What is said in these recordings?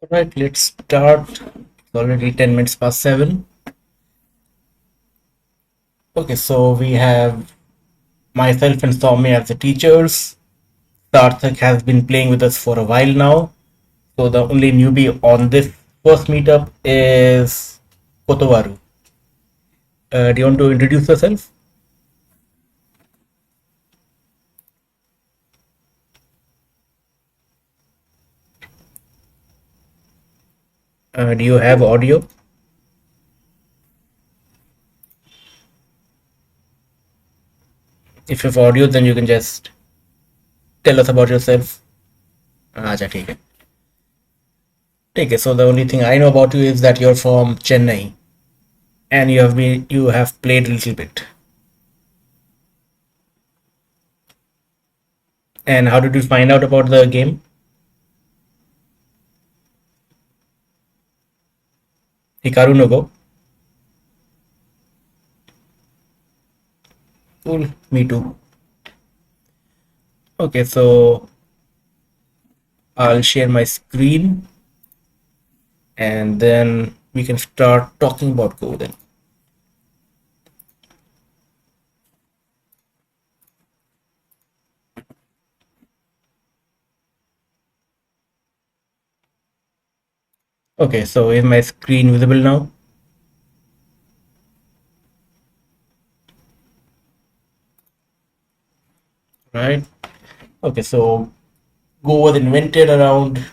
Alright, let's start. It's already 10 minutes past 7. Okay, so we have myself and Soumya as the teachers. Sarthak has been playing with us for a while now. So the only newbie on this first meetup is Kotowaru. Do you want to introduce yourself? Do you have audio? If you have audio, then you can just tell us about yourself. अच्छा ठीक है. Okay, so the only thing I know about you is that you're from Chennai and you have played a little bit. And how did you find out about the game? Hikaru no Go. Cool. Me too. Okay, so I'll share my screen and then we can start talking about Go then. Okay, so is my screen visible now? Right. Okay, so Go was invented around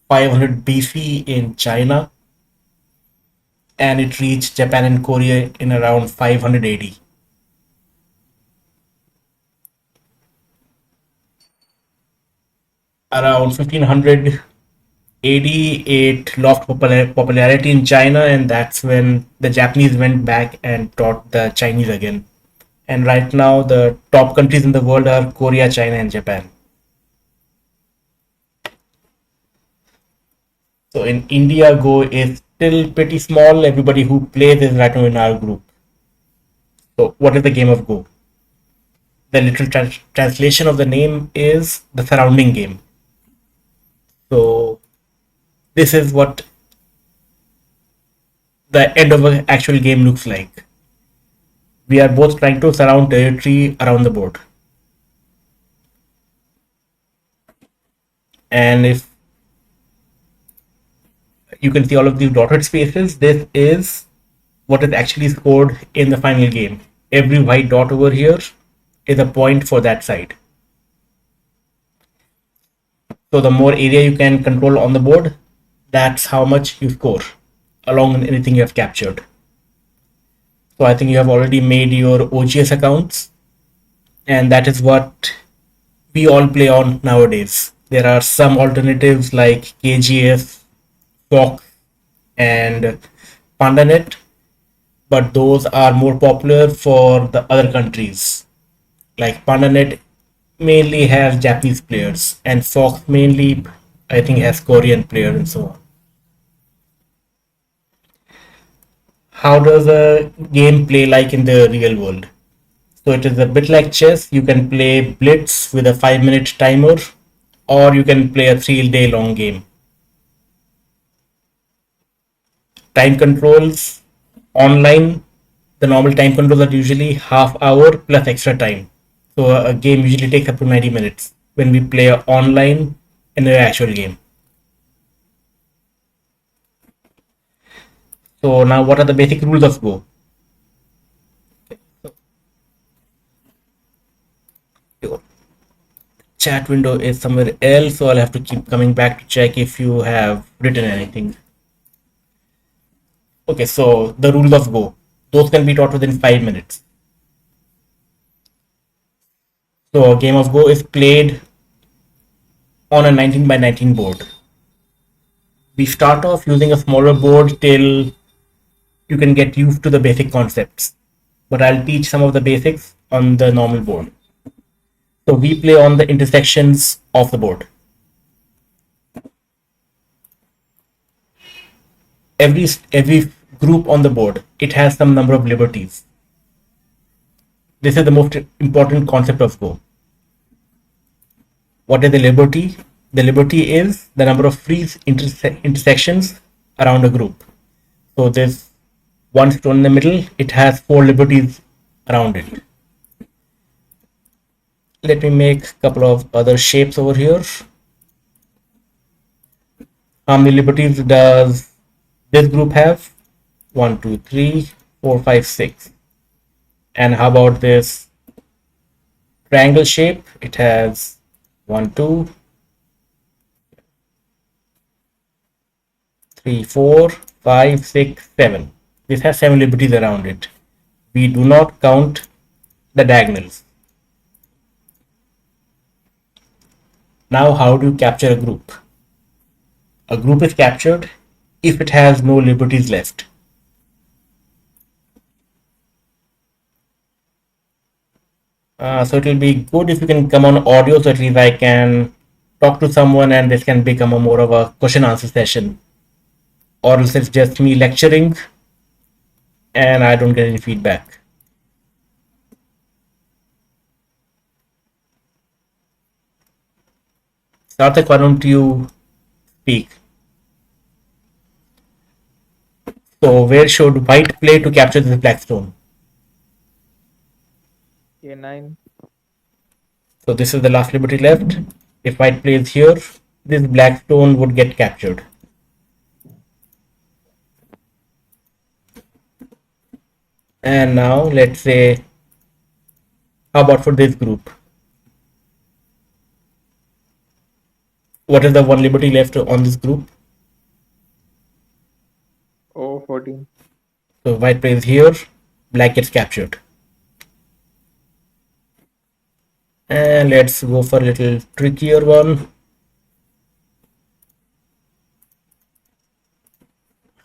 500 BC in China and it reached Japan and Korea in around 500 AD. Around 1500 AD, it lost popularity in China, and that's when the Japanese went back and taught the Chinese again. And right now, the top countries in the world are Korea, China, and Japan. So in India, Go is still pretty small. Everybody who plays is right now in our group. So, what is the game of Go? The literal translation of the name is the surrounding game. So, this is what the end of an actual game looks like. We are both trying to surround territory around the board. And if you can see all of these dotted spaces, this is what is actually scored in the final game. Every white dot over here is a point for that side. So the more area you can control on the board, that's how much you score along with anything you have captured. So I think you have already made your OGS accounts, and that is what we all play on nowadays. There are some alternatives like KGS, Fox, and PandaNet, but those are more popular for the other countries. Like PandaNet mainly has Japanese players, and Fox mainly, I think, has Korean players and so on. How does a game play like in the real world? So it is a bit like chess. You can play blitz with a 5 minute timer, or you can play a 3 day long game. Time controls online, the normal time controls are usually half hour plus extra time. So a game usually takes up to 90 minutes when we play online in an actual game. So now what are the basic rules of Go? Your chat window is somewhere else, so I'll have to keep coming back to check if you have written anything. Okay, so the rules of Go. Those can be taught within 5 minutes. So a game of Go is played on a 19 by 19 board. We start off using a smaller board till you can get used to the basic concepts. But I'll teach some of the basics on the normal board. So we play on the intersections of the board. Every group on the board, it has some number of liberties. This is the most important concept of Go. What is the liberty? The liberty is the number of free intersections around a group. So there's one stone in the middle, it has four liberties around it. Let me make a couple of other shapes over here. How many liberties does this group have? One, two, three, four, five, six. And how about this triangle shape? It has one, two, three, four, five, six, seven. This has seven liberties around it. We do not count the diagonals. Now, how do you capture a group? A group is captured if it has no liberties left. So it will be good if you can come on audio so at least I can talk to someone and this can become a more of a question answer session. Or else it's just me lecturing and I don't get any feedback. Sarthak, why don't you speak? So where should white play to capture this black stone? A9. So this is the last liberty left. If white plays here, this black stone would get captured. And now let's say, how about for this group? What is the one liberty left on this group? O14. So white plays here, black gets captured. And let's go for a little trickier one.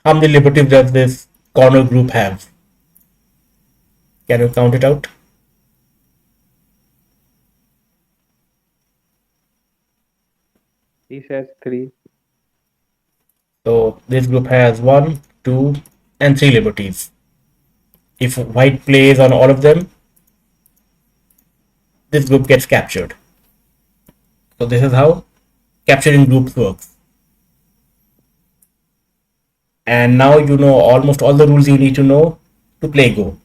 How many liberties does this corner group have? Can you count it out? He says 3. So this group has one, two, and three liberties. If white plays on all of them, this group gets captured. So this is how capturing groups works. And now you know almost all the rules you need to know to play Go.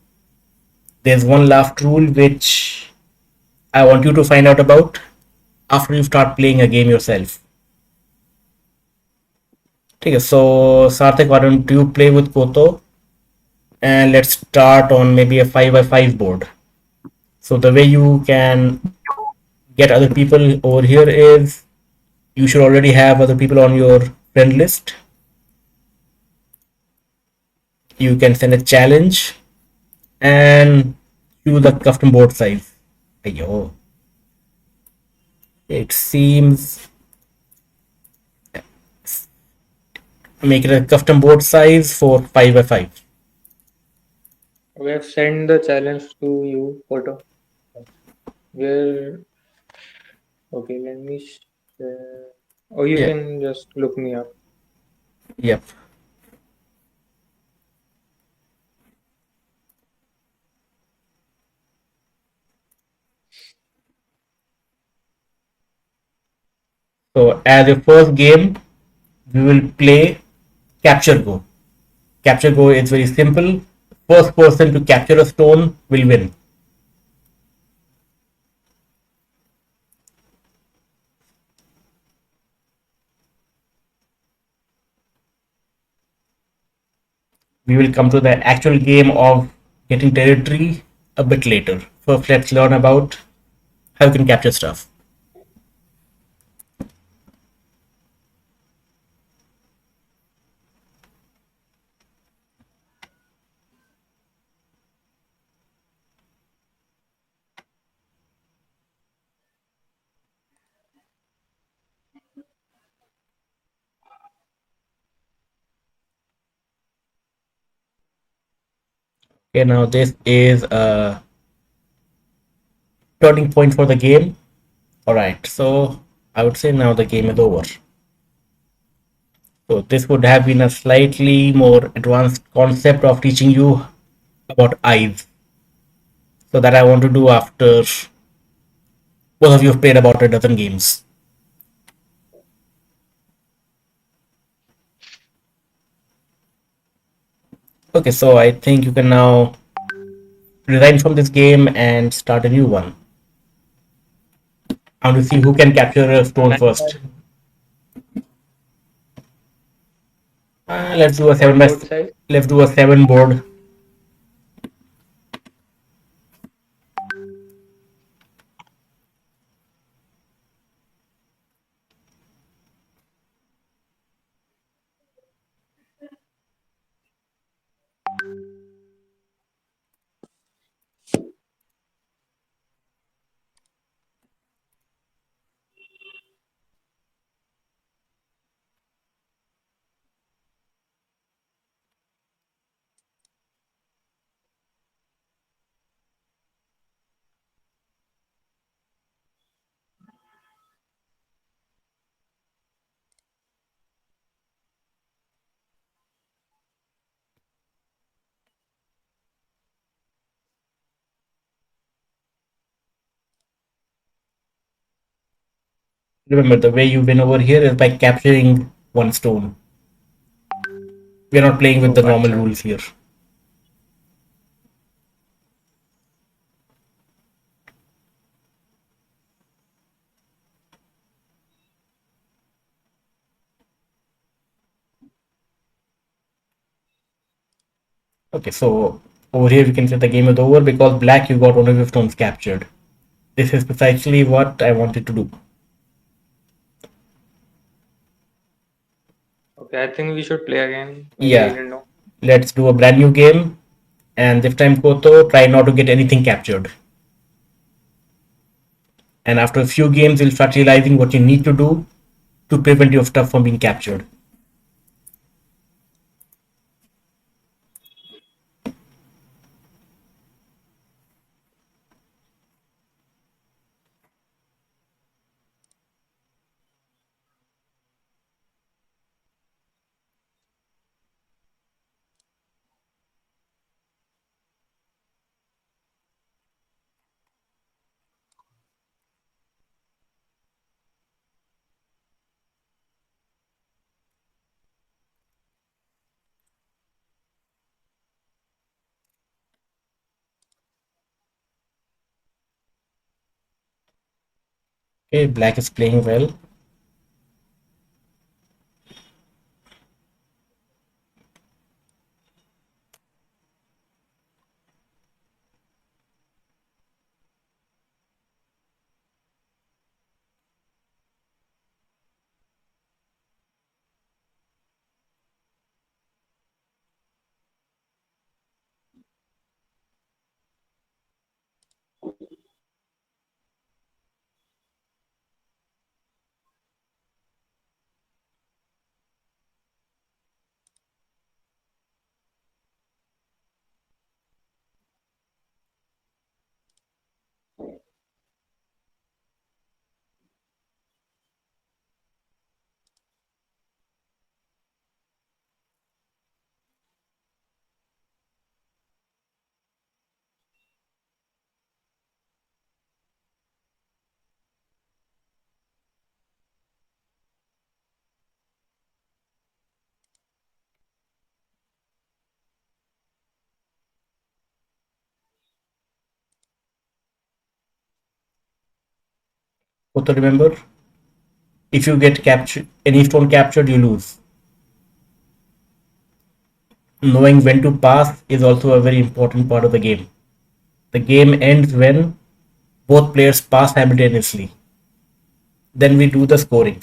There's one last rule which I want you to find out about after you start playing a game yourself. Okay, so Sarthak, why don't you play with Koto and let's start on maybe a 5x5 board. So the way you can get other people over here is you should already have other people on your friend list. You can send a challenge and choose a custom board size. Ayo. It seems make it a custom board size for 5x5. We have sent the challenge to you, photo. Where? Okay, let me share. Or you Yeah. can just look me up. Yep. So as your first game, we will play Capture Go. Capture Go is very simple. First person to capture a stone will win. We will come to the actual game of getting territory a bit later. First, let's learn about how you can capture stuff. Okay, now this is a turning point for the game. Alright, so I would say now the game is over. So this would have been a slightly more advanced concept of teaching you about eyes. So that I want to do after both of you have played about a dozen games. Okay, so I think you can now resign from this game and start a new one. I want to see who can capture a stone first. Let's do a What seven by. board size? Let's do a seven board. Remember, the way you win over here is by capturing one stone. We're not playing with Oh, the normal acha. rules here. Okay, so over here we can say the game is over because black you got one of your stones captured. This is precisely what I wanted to do. Okay, I think we should play again. We Yeah, didn't know. let's do a brand new game. And this time, Koto, try not to get anything captured. And after a few games, you'll start realizing what you need to do to prevent your stuff from being captured. Okay, black is playing well. Koto, remember, if you get captured, any stone captured, you lose. Knowing when to pass is also a very important part of the game. The game ends when both players pass simultaneously. Then we do the scoring.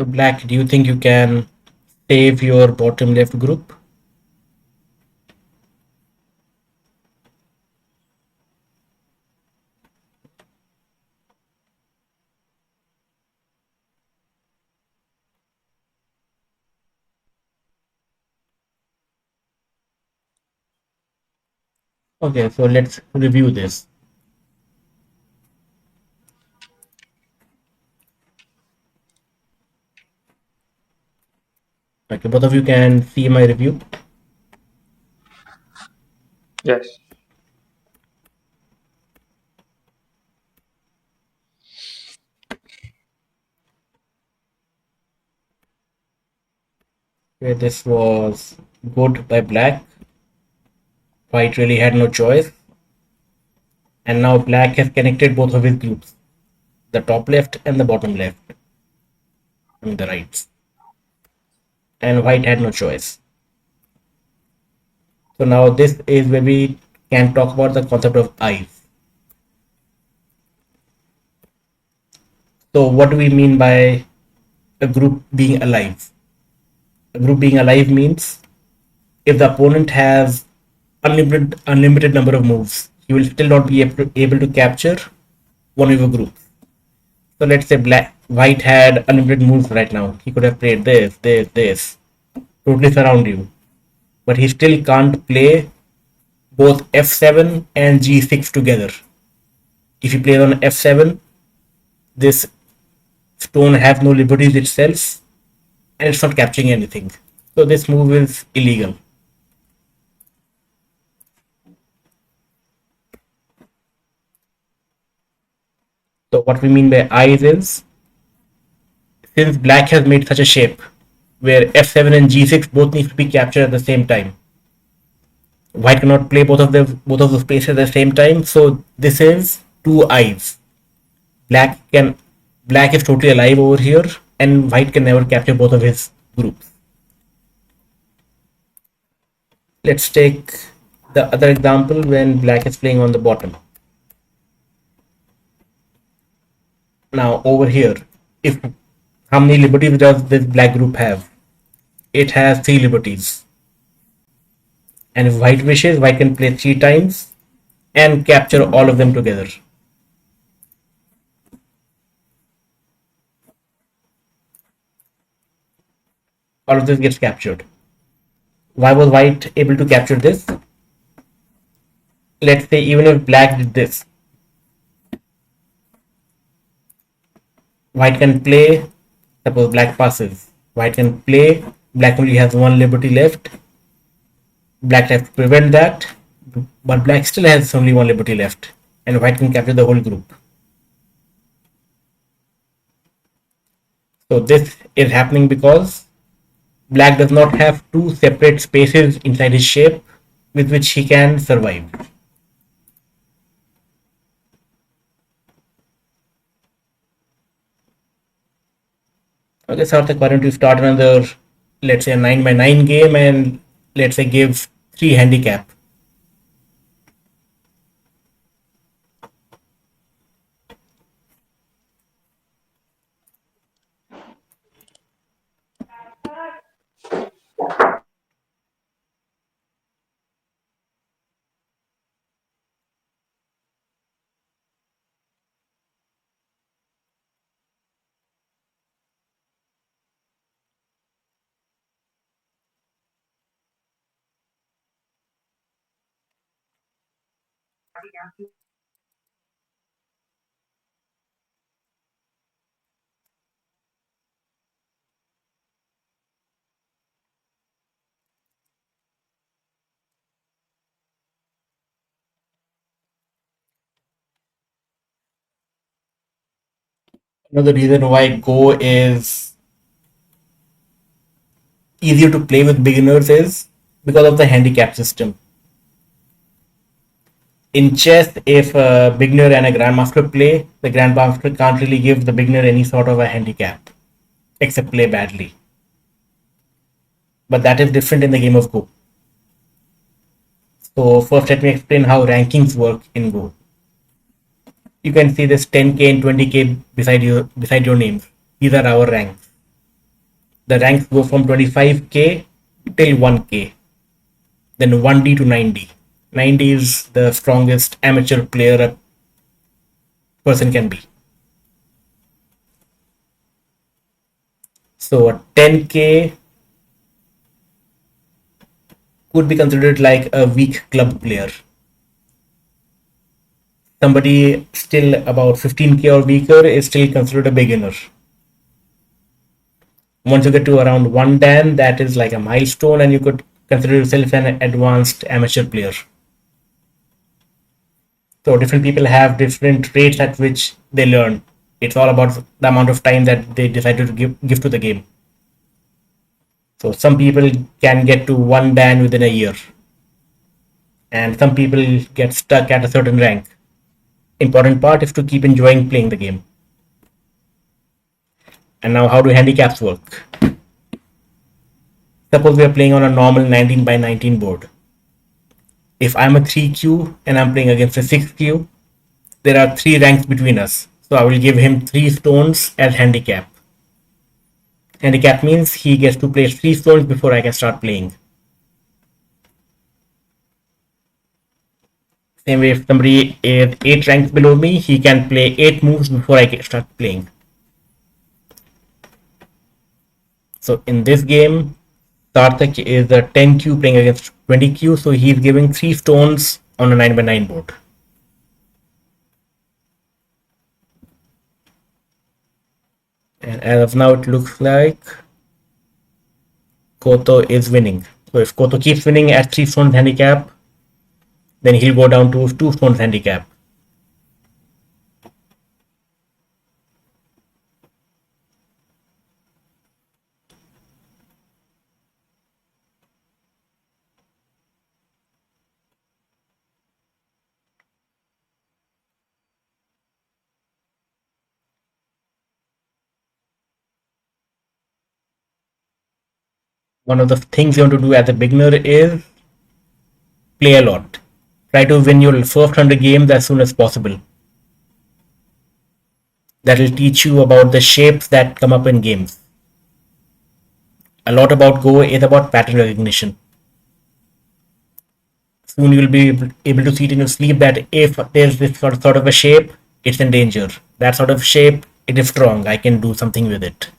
So Black, do you think you can save your bottom left group? Okay, so let's review this. Okay, both of you can see my review. Yes. Okay, this was good by Black. White really had no choice. And now Black has connected both of his groups, the top left and the bottom left, I mean the rights. And White had no choice. So now this is where we can talk about the concept of eyes. So what do we mean by a group being alive? A group being alive means if the opponent has unlimited number of moves, he will still not be able to capture one of your groups. So let's say white had unlimited moves right now. He could have played this, totally surround you. But he still can't play both f7 and g6 together. If he plays on f7, this stone has no liberties itself and it's not capturing anything. So this move is illegal. So what we mean by eyes is, since black has made such a shape where f7 and g6 both need to be captured at the same time, white cannot play both of those places at the same time. So this is two eyes. Black is totally alive over here, and white can never capture both of his groups. Let's take the other example when black is playing on the bottom. Now over here, if how many liberties does this black group have? It has 3 liberties. And if white wishes, white can play 3 times and capture all of them together. All of this gets captured. Why was white able to capture this? Let's say even if black did this, white can play, suppose black passes, white can play, black only has 1 liberty left, black has to prevent that, but black still has only 1 liberty left, and white can capture the whole group. So this is happening because black does not have 2 separate spaces inside his shape with which he can survive. Okay, so we're going to start another, let's say a 9x9 game, and let's say give 3 handicap. Another reason why Go is easier to play with beginners is because of the handicap system. In chess, if a beginner and a grandmaster play, the grandmaster can't really give the beginner any sort of a handicap, except play badly. But that is different in the game of Go. So first let me explain how rankings work in Go. You can see this 10k and 20k beside your names. These are our ranks. The ranks go from 25k till 1k, then 1d to 9d. 9d is the strongest amateur player a person can be. So a 10k could be considered like a weak club player. Somebody still about 15k or weaker is still considered a beginner. Once you get to around 1 dan, that is like a milestone, and you could consider yourself an advanced amateur player. So different people have different rates at which they learn. It's all about the amount of time that they decided to give to the game. So some people can get to 1 dan within a year, and some people get stuck at a certain rank. Important part is to keep enjoying playing the game. And now, how do handicaps work? Suppose we are playing on a normal 19 by 19 board. If I'm a 3Q and I'm playing against a 6Q, there are 3 ranks between us. So I will give him 3 stones as handicap. Handicap means he gets to place 3 stones before I can start playing. Same way, if somebody is 8 ranks below me, he can play 8 moves before I can start playing. So in this game, Sarthak is a 10Q playing against 20Q, so he's giving 3 stones on a 9 by 9 board. And as of now, it looks like Koto is winning. So if Koto keeps winning at 3 stones handicap, then he'll go down to 2 stones handicap. One of the things you want to do as a beginner is play a lot. Try to win your first 100 games as soon as possible. That will teach you about the shapes that come up in games. A lot about Go is about pattern recognition. Soon you'll be able to see it in your sleep that if there's this sort of a shape, it's in danger. That sort of shape, it is strong. I can do something with it.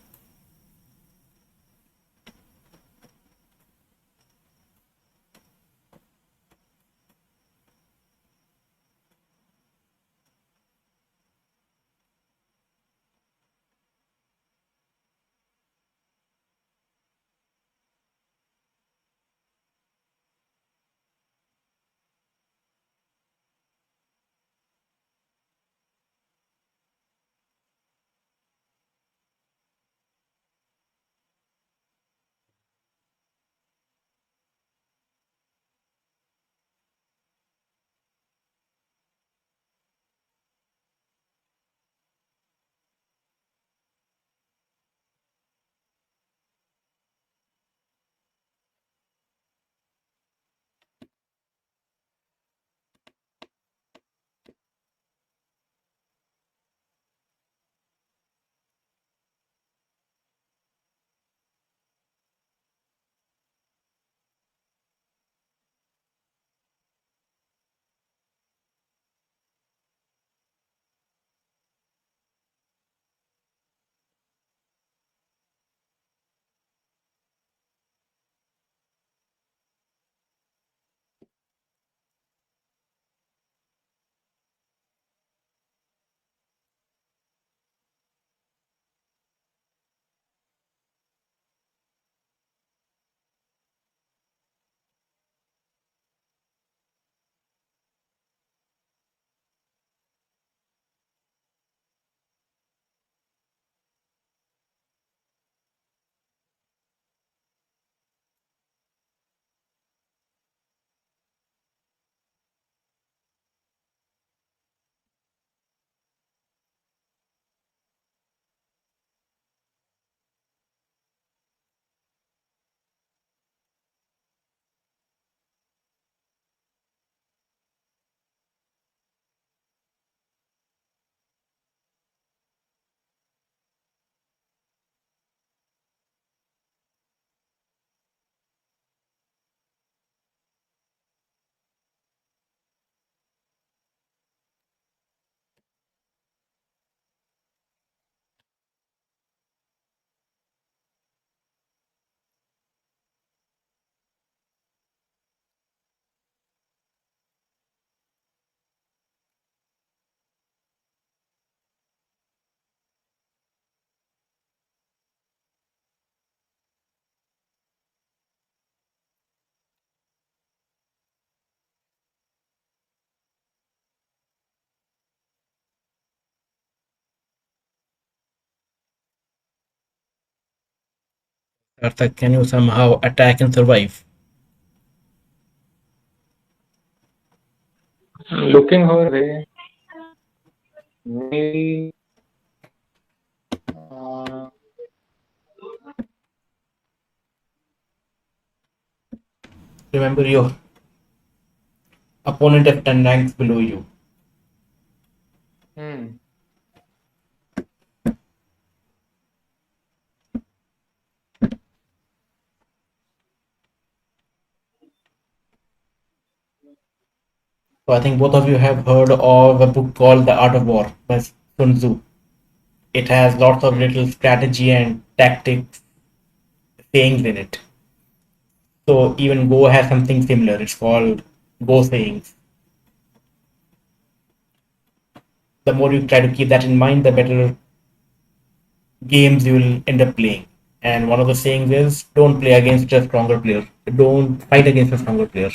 Karthik, can you somehow attack and survive? Looking her way, maybe uh, Remember, your opponent is 10 ranks below you. hmm, So I think both of you have heard of a book called The Art of War by Sun Tzu. It has lots of hmm. little strategy and tactics sayings in it. So even Go has something similar. It's called Go sayings. The more you try to keep that in mind, the better games you will end up playing. And one of the sayings is don't play against a stronger player. Don't fight against a stronger player.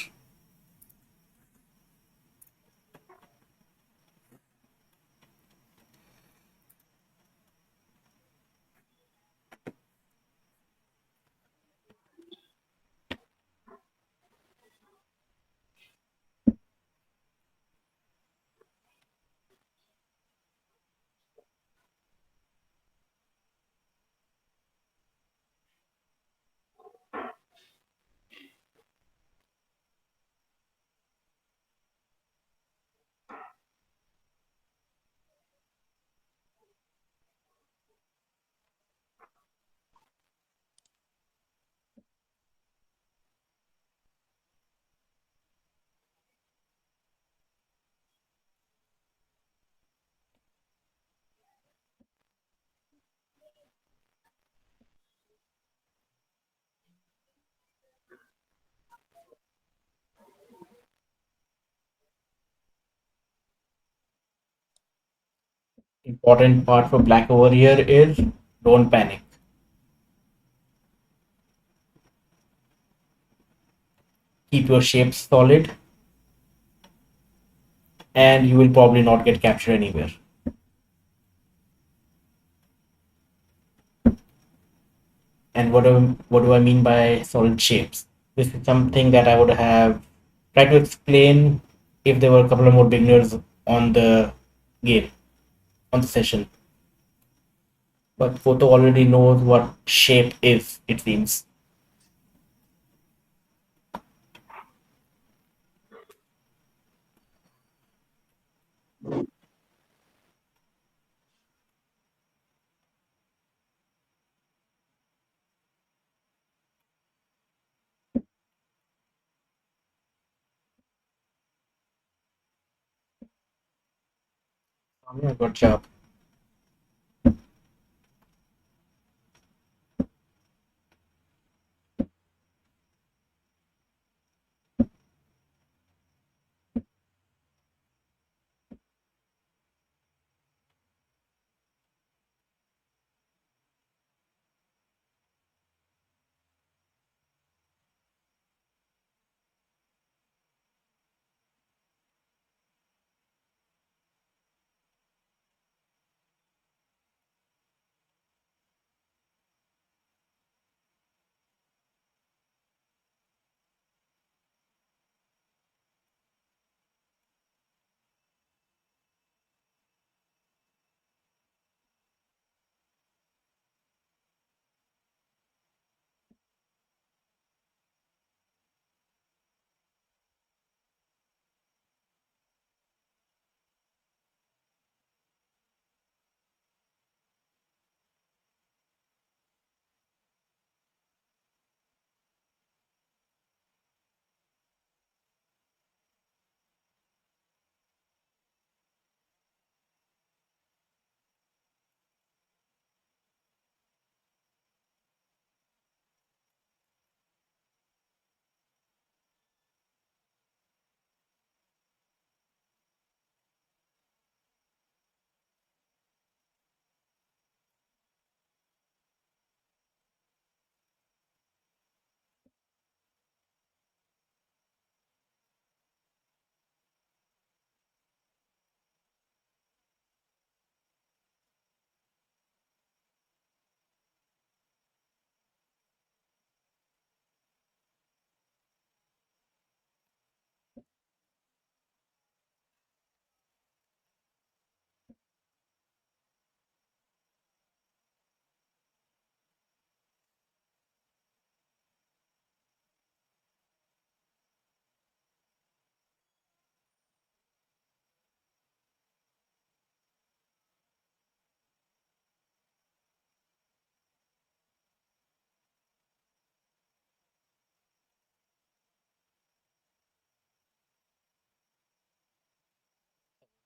Important part for black over here is don't panic. Keep your shapes solid and you will probably not get captured anywhere. And what do I mean by solid shapes? This is something that I would have tried to explain if there were a couple of more beginners on the game, on the session. But Photo already knows what shape is, it seems. Yeah, good job.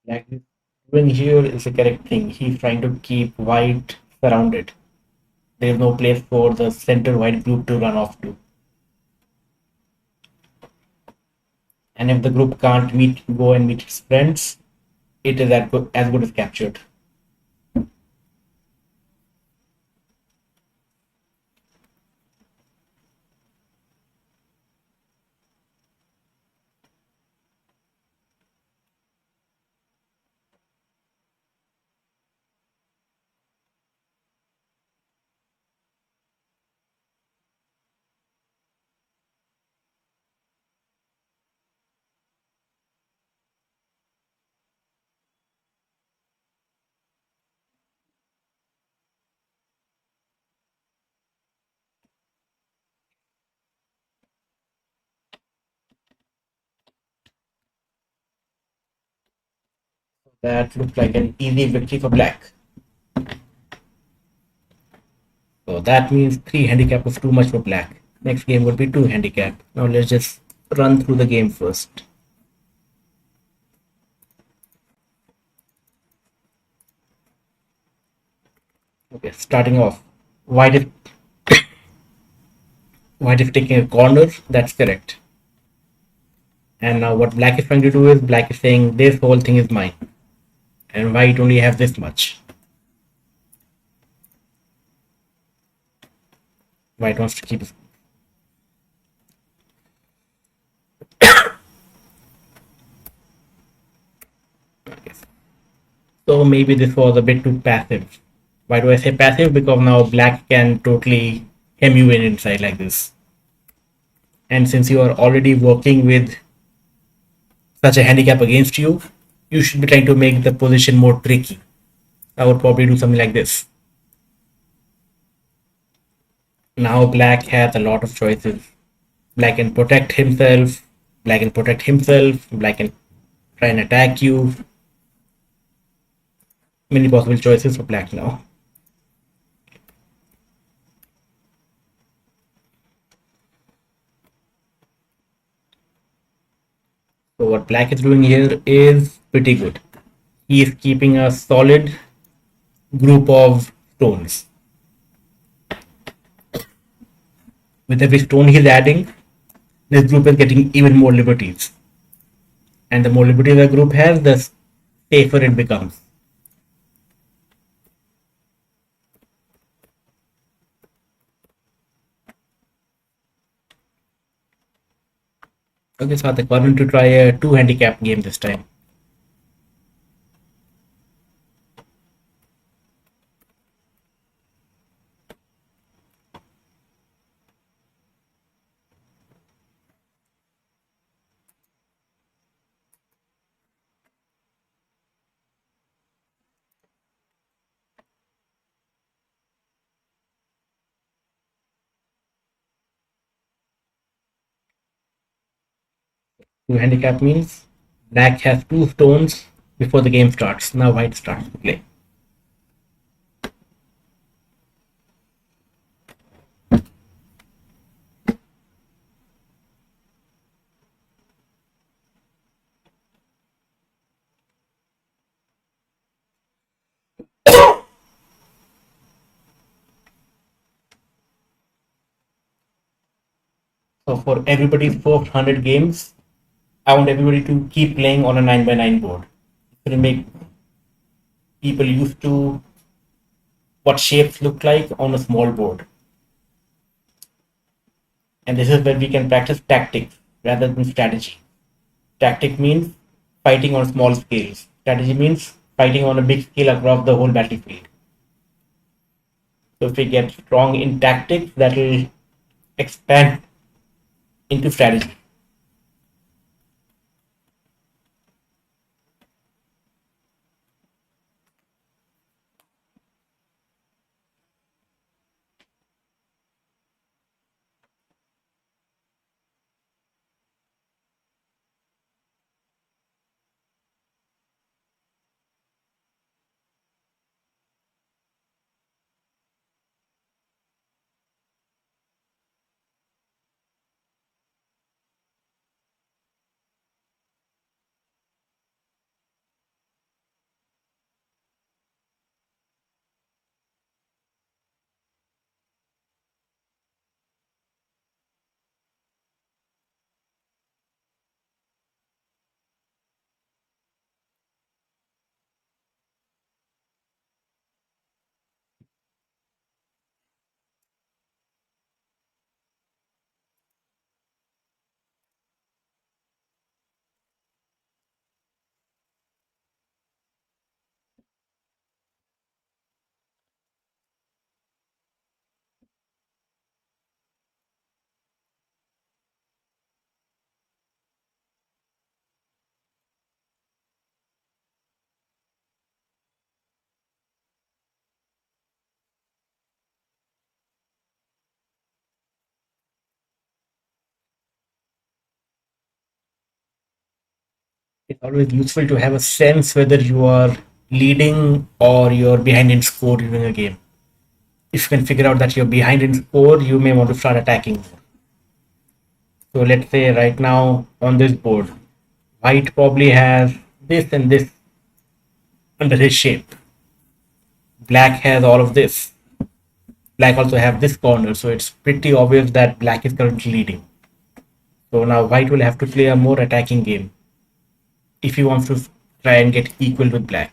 Black is doing here is the correct thing. He's trying to keep white surrounded. There is no place for the center white group to run off to. And if the group can't go and meet its friends, it is as good as captured. That looks like an easy victory for black. So that means 3 handicap was too much for black. Next game would be 2 handicap. Now let's just run through the game first. Okay, starting off. White is white is taking a corner, that's correct. And now what black is trying to do is black is saying this whole thing is mine. And white only has this much. White wants to keep his. So maybe this was a bit too passive. Why do I say passive? Because now black can totally hem you in inside like this. And since you are already working with such a handicap against you, you should be trying to make the position more tricky. I would probably do something like this. Now black has a lot of choices. Black can protect himself, black can protect himself, black can try and attack you. Many possible choices for black now. So what black is doing here is pretty good. He is keeping a solid group of stones. With every stone he's adding, this group is getting even more liberties. And the more liberties the group has, the safer it becomes. Okay, so they're going to try a 2 handicap game this time. Two handicap means black has 2 stones before the game starts. Now white starts to play. So for everybody's first 100 games, I want everybody to keep playing on a 9x9 board. It's going to make people used to what shapes look like on a small board. And this is where we can practice tactics rather than strategy. Tactic means fighting on small scales. Strategy means fighting on a big scale across the whole battlefield. So if we get strong in tactics, that will expand into strategy. it's always useful to have a sense whether you are leading or you're behind in score during a game. If you can figure out that you're behind in score, you may want to start attacking more. So let's say right now on this board, white probably has this and this under his shape. Black has all of this. Black also have this corner, so it's pretty obvious that black is currently leading. So now white will have to play a more attacking game if he wants to try and get equal with black.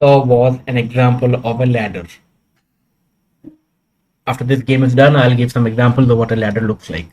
So was an example of a ladder. After this game is done, I'll give some examples of what a ladder looks like.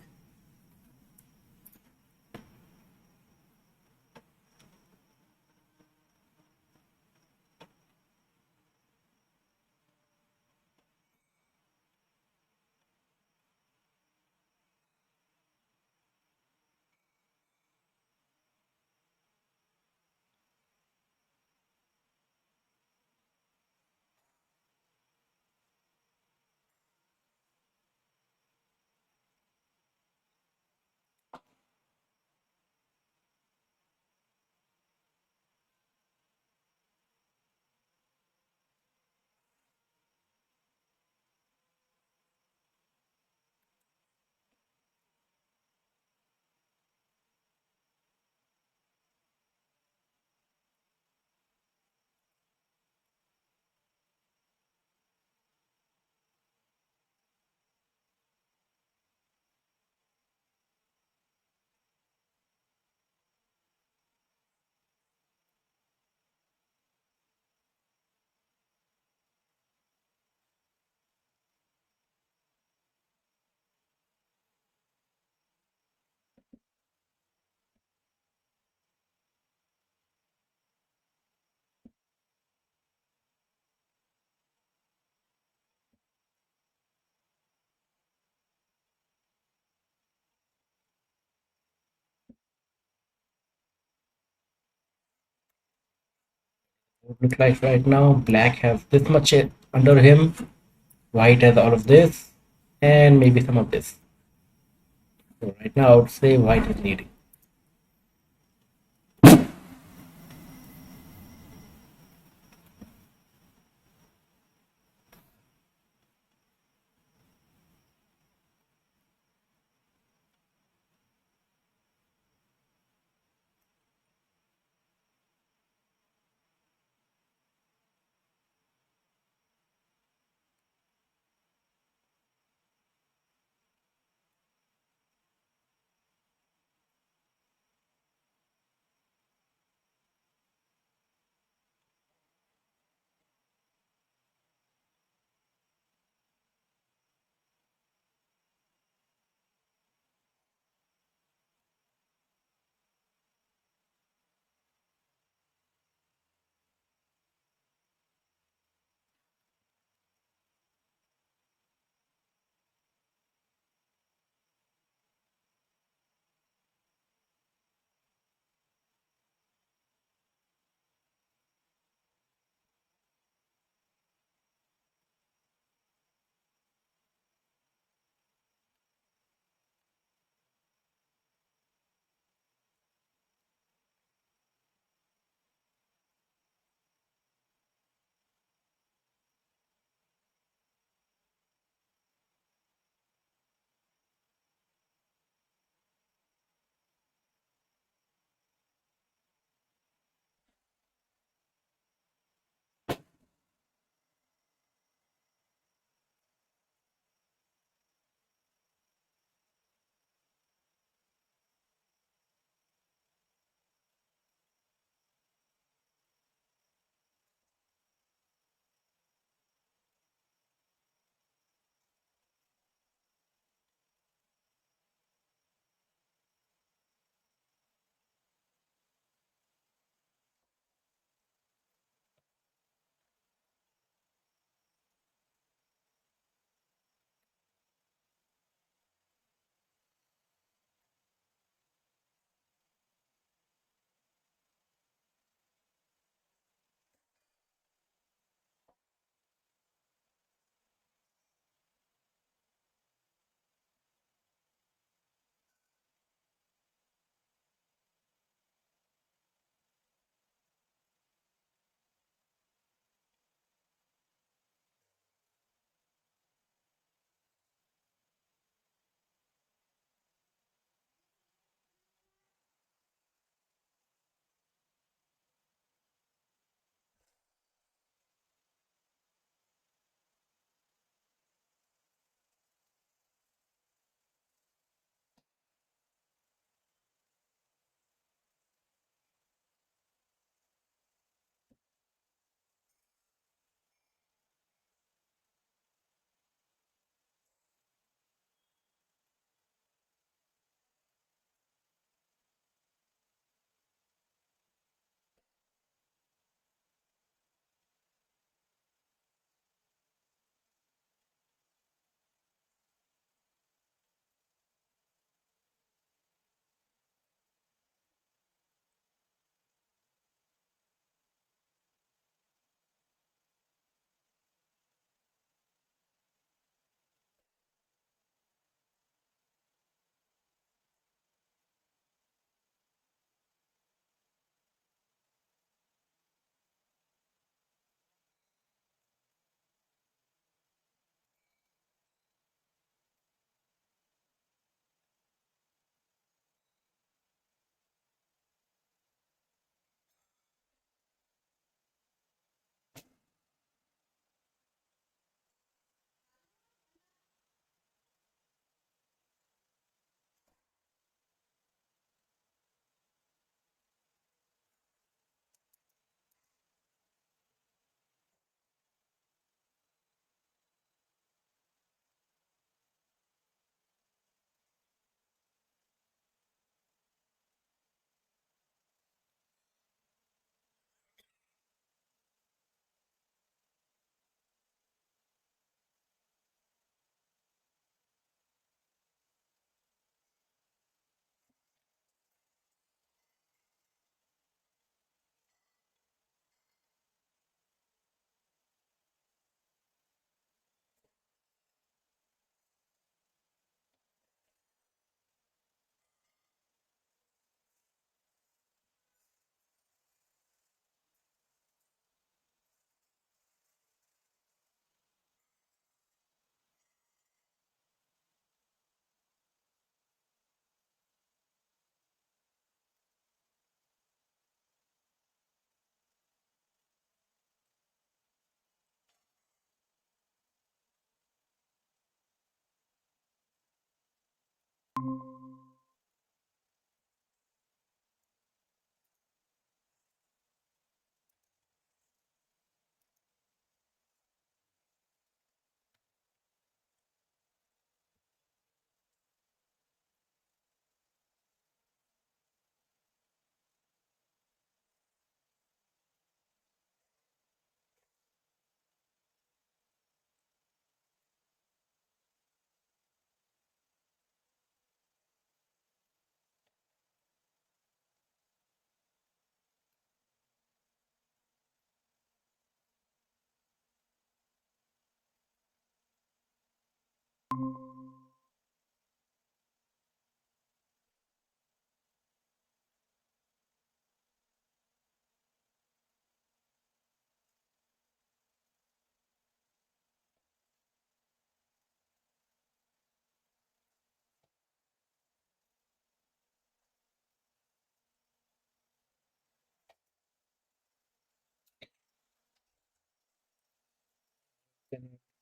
It looks like right now black has this much under him, white has all of this, and maybe some of this. So right now I would say white is leading.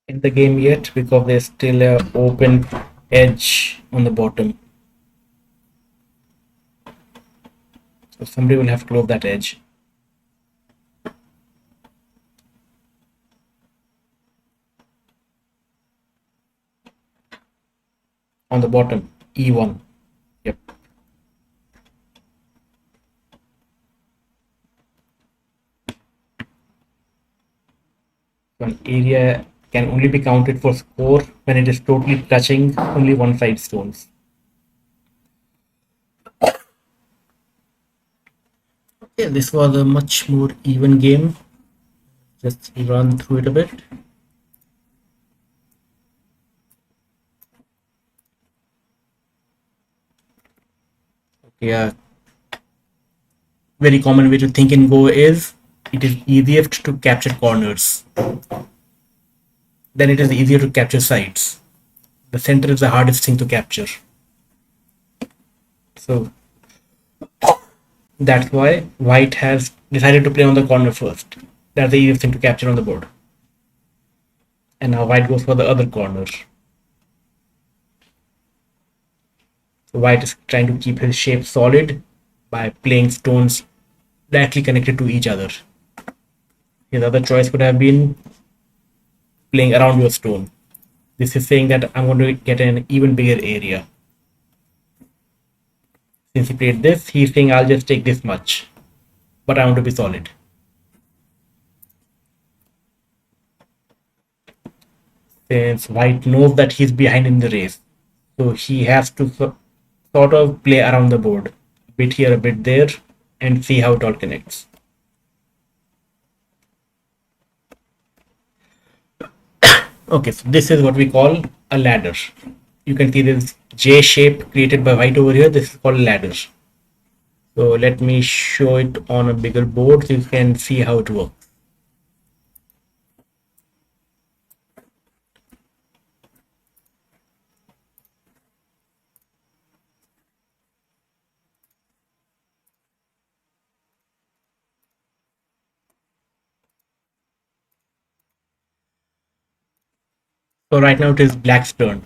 In the game yet because there's still a open edge on the bottom. So somebody will have to close that edge. On the bottom, E1. Yep. So an area can only be counted for score when it is totally touching only one side stones. Yeah, this was a much more even game. Just run through it a bit. Yeah, very common way to think in Go is it is easiest to capture corners. Then it is easier to capture sides. The center is the hardest thing to capture. So that's why white has decided to play on the corner first. That's the easiest thing to capture on the board. And now white goes for the other corner. So white is trying to keep his shape solid by playing stones directly connected to each other. His other choice could have been playing around your stone. This is saying that I'm going to get an even bigger area. Since he played this, he's saying I'll just take this much, but I want to be solid. Since white knows that he's behind in the race, so he has to sort of play around the board, a bit here, a bit there, and see how it all connects. Okay, so this is what we call a ladder. You can see this J shape created by white over here. This is called a ladder. So let me show it on a bigger board so you can see how it works. So right now it is black's turn.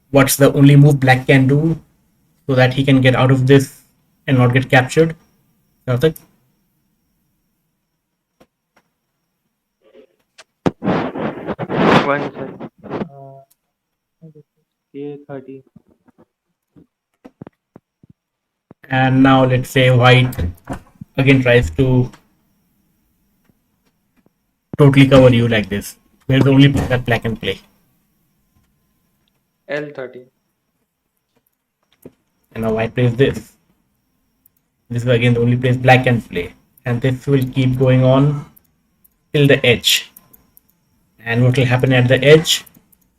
What's the only move black can do so that he can get out of this and not get captured? Karthik? One sec. A30. And now let's say white again tries to totally cover you like this. Where's the only place that black can play? L30. And now white plays this. This is again the only place black can play. And this will keep going on till the edge. And what will happen at the edge?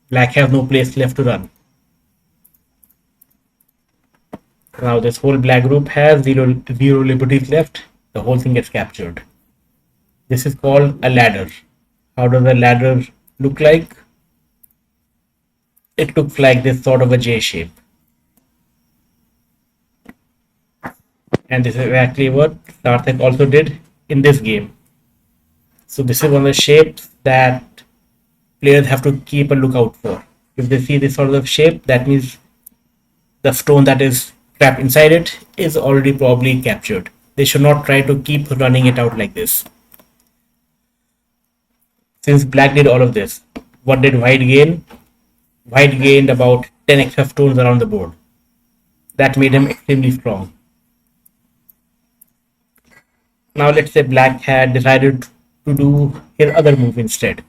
Black have no place left to run. Now this whole black group has zero liberties left. The whole thing gets captured. This is called a ladder. How does a ladder look like? It looks like this sort of a J shape. And this is exactly what Sarthak also did in this game. So this is one of the shapes that players have to keep a lookout for. If they see this sort of shape, that means the stone that is trapped inside it is already probably captured. They should not try to keep running it out like this. Since black did all of this, what did white gain? White gained about 10 extra stones around the board. That made him extremely strong. Now let's say black had decided to do his other move instead.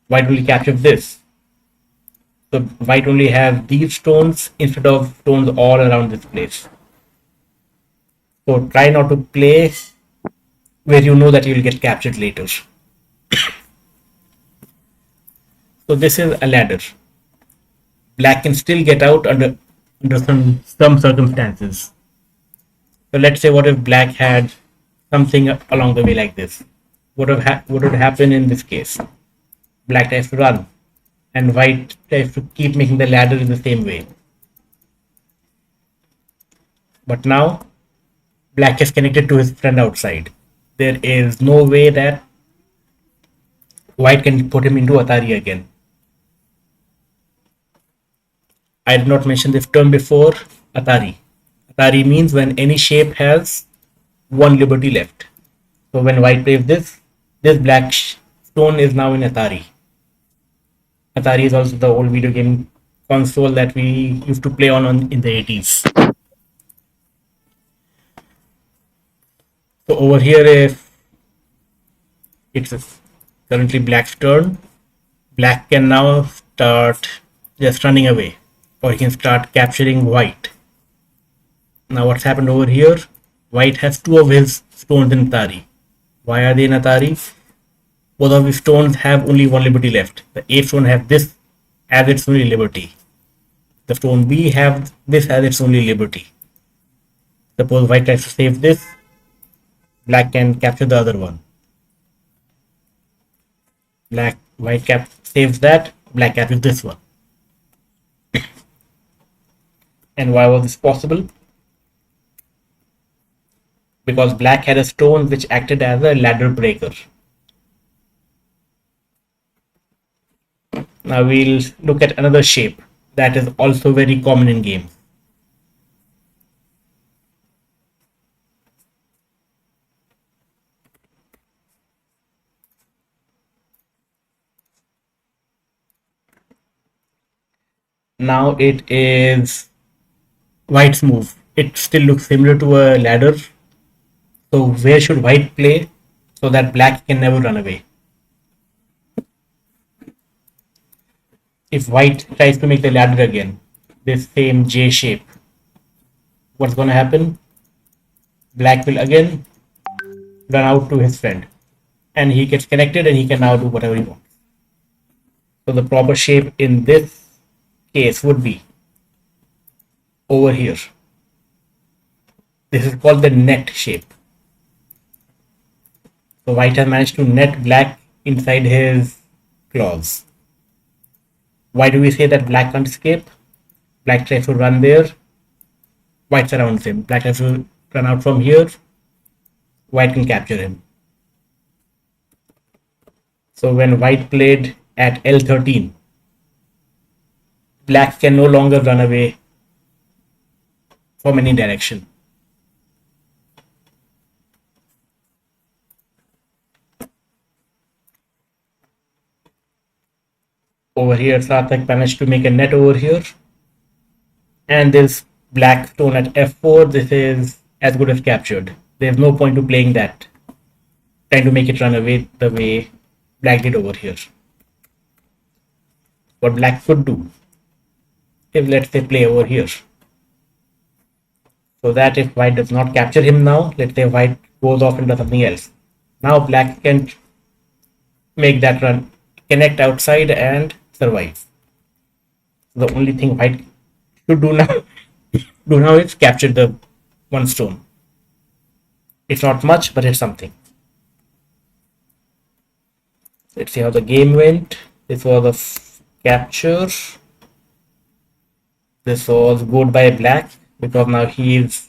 White will capture this. So white only have these stones instead of stones all around this place. So try not to play where you know that you will get captured later. So this is a ladder. Black can still get out under some circumstances. So let's say, what if black had something along the way like this? What would happen in this case? Black tries to run, and white tries to keep making the ladder in the same way. But now black is connected to his friend outside. There is no way that white can put him into Atari again. I did not mention this term before. Atari. Atari means when any shape has one liberty left. So when white plays this black stone is now in Atari. Atari is also the old video game console that we used to play on in the 80s. So over here, if it's currently black's turn, black can now start just running away, or he can start capturing white. Now what's happened over here? White has two of his stones in Atari. Why are they in Atari? Both of his stones have only one liberty left. The A stone have this as its only liberty. The stone B have this as its only liberty. Suppose white tries to save this, black can capture the other one. White saves that, black captures this one. And why was this possible? Because black had a stone which acted as a ladder breaker. Now we'll look at another shape that is also very common in games. Now it is white's move. It still looks similar to a ladder. So where should white play so that black can never run away? If white tries to make the ladder again, this same J shape, what's going to happen? Black will again run out to his friend, and he gets connected, and he can now do whatever he wants. So the proper shape in this case would be over here. This is called the net shape. So white has managed to net black inside his claws. Why do we say that black can't escape? Black tries to run there, white surrounds him. Black tries to run out from here, white can capture him. So when white played at L13, black can no longer run away from any direction. Over here, Sarthak managed to make a net over here. And this black stone at F4, this is as good as captured. There's no point to playing that, trying to make it run away the way black did over here. What black could do is, let's say, play over here. So that if white does not capture him now, let's say white goes off into something else. Now black can make that run, connect outside and survive. The only thing white should do now is capture the one stone. It's not much, but it's something. Let's see how the game went. This was a capture. This was good by black because now he is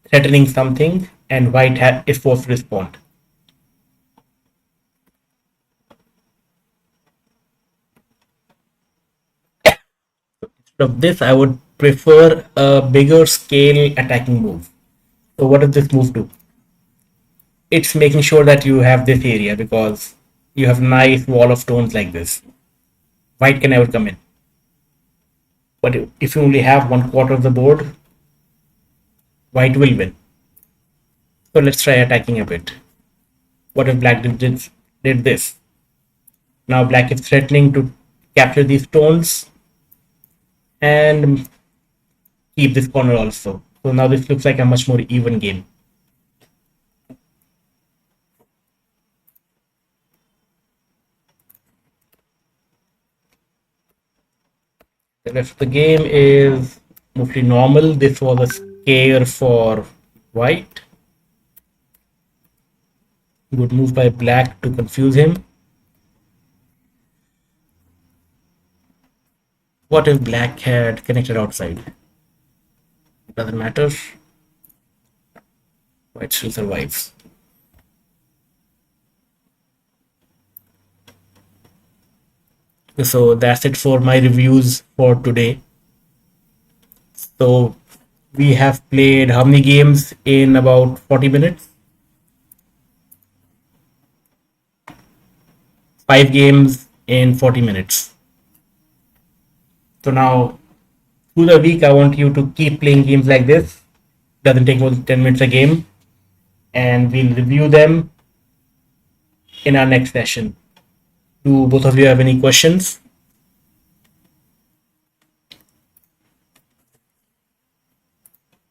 threatening something and white is forced to respond. Instead of this, I would prefer a bigger scale attacking move. So what does this move do? It's making sure that you have this area because you have nice wall of stones like this. White can never come in. But if you only have 1/4 of the board, white will win. So let's try attacking a bit. What if black did this? Now black is threatening to capture these stones and keep this corner also. So now this looks like a much more even game. The rest of the game is mostly normal. This was a scare for white. Good move by black to confuse him. What if black had connected outside? Doesn't matter. White still survives. So that's it for my reviews for today. So we have played how many games in about 40 minutes? 5 games in 40 minutes. So now through the week, I want you to keep playing games like this. Doesn't take more than 10 minutes a game. And we'll review them in our next session. Do both of you have any questions?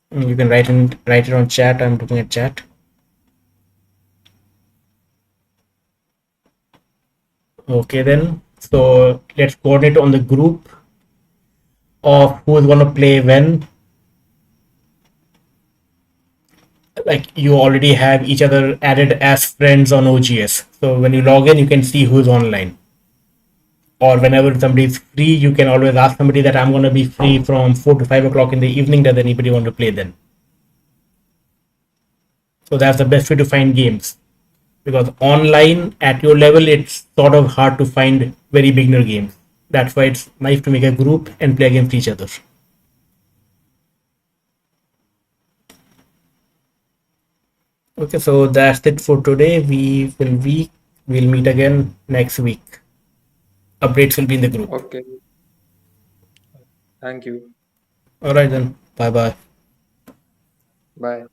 You can write it on chat. I'm looking at chat. Okay then. So let's coordinate on the group of who's gonna play when. Like you already have each other added as friends on OGS. So when you log in, you can see who's online. Or whenever somebody is free, you can always ask somebody that I'm gonna be free from 4 to 5 o'clock in the evening. Does anybody want to play then? So that's the best way to find games. Because online at your level, it's sort of hard to find very beginner games. That's why it's nice to make a group and play against each other. Okay, so that's it for today. We'll meet again next week. Updates will be in the group. Okay. Thank you. All right then. Bye bye. Bye.